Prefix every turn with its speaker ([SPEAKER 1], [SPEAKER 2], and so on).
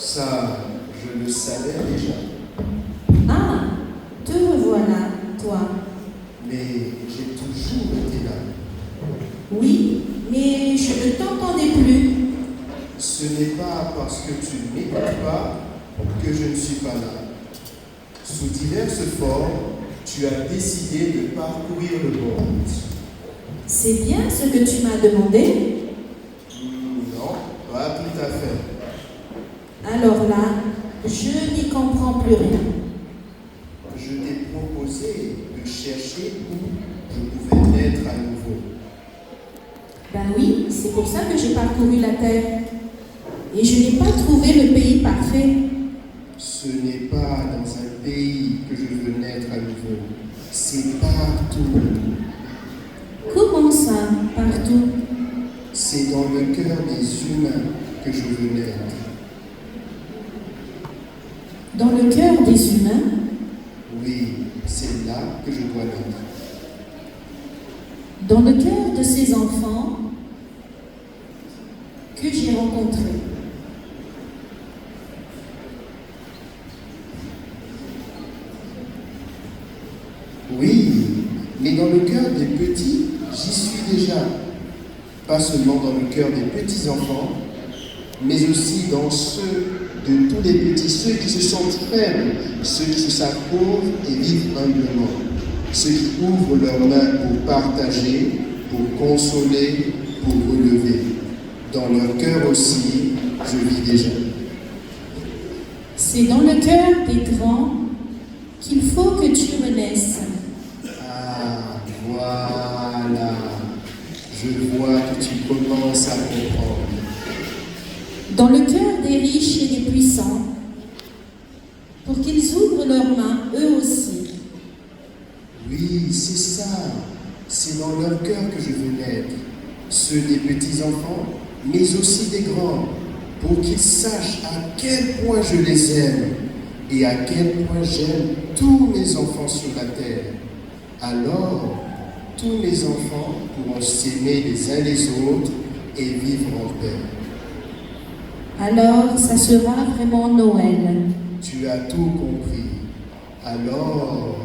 [SPEAKER 1] Ça, je le savais déjà.
[SPEAKER 2] Ah, te revoilà, toi.
[SPEAKER 1] Mais j'ai toujours été là.
[SPEAKER 2] Oui, mais je ne t'entendais plus.
[SPEAKER 1] Ce n'est pas parce que tu ne m'écoutes pas que je ne suis pas là. Sous diverses formes, tu as décidé de parcourir le monde.
[SPEAKER 2] C'est bien ce que tu m'as demandé?
[SPEAKER 1] Non, pas tout à fait.
[SPEAKER 2] Alors là, je n'y comprends plus rien.
[SPEAKER 1] Je t'ai proposé de chercher où je pouvais naître à nouveau.
[SPEAKER 2] Ben oui, c'est pour ça que j'ai parcouru la terre. Et je n'ai pas trouvé le pays parfait.
[SPEAKER 1] Ce n'est pas dans un pays que je veux naître à nouveau. C'est partout.
[SPEAKER 2] Comment ça, partout?
[SPEAKER 1] C'est dans le cœur des humains que je veux naître.
[SPEAKER 2] Dans le cœur des humains?
[SPEAKER 1] Oui, c'est là que je dois naître.
[SPEAKER 2] Dans le cœur de ces enfants que j'ai rencontrés.
[SPEAKER 1] Oui, mais dans le cœur des petits, j'y suis déjà. Pas seulement dans le cœur des petits-enfants, mais aussi dans ceux de tous les petits, ceux qui se sentent faibles, ceux qui se savent pauvres et vivent humblement, ceux qui ouvrent leurs mains pour partager, pour consoler, pour relever. Dans leur cœur aussi, je vis déjà.
[SPEAKER 2] C'est dans le cœur des grands qu'il faut que tu renaisses.
[SPEAKER 1] Ah, voilà. Je vois que tu commences à comprendre.
[SPEAKER 2] Dans le cœur des riches et des puissants, pour qu'ils ouvrent leurs mains, eux aussi.
[SPEAKER 1] Oui, c'est ça. C'est dans leur cœur que je veux naître. Ceux des petits-enfants, mais aussi des grands, pour qu'ils sachent à quel point je les aime et à quel point j'aime tous mes enfants sur la terre. Alors, tous mes enfants pourront s'aimer les uns les autres et vivre en paix.
[SPEAKER 2] Alors, ça sera vraiment Noël.
[SPEAKER 1] Tu as tout compris. Alors,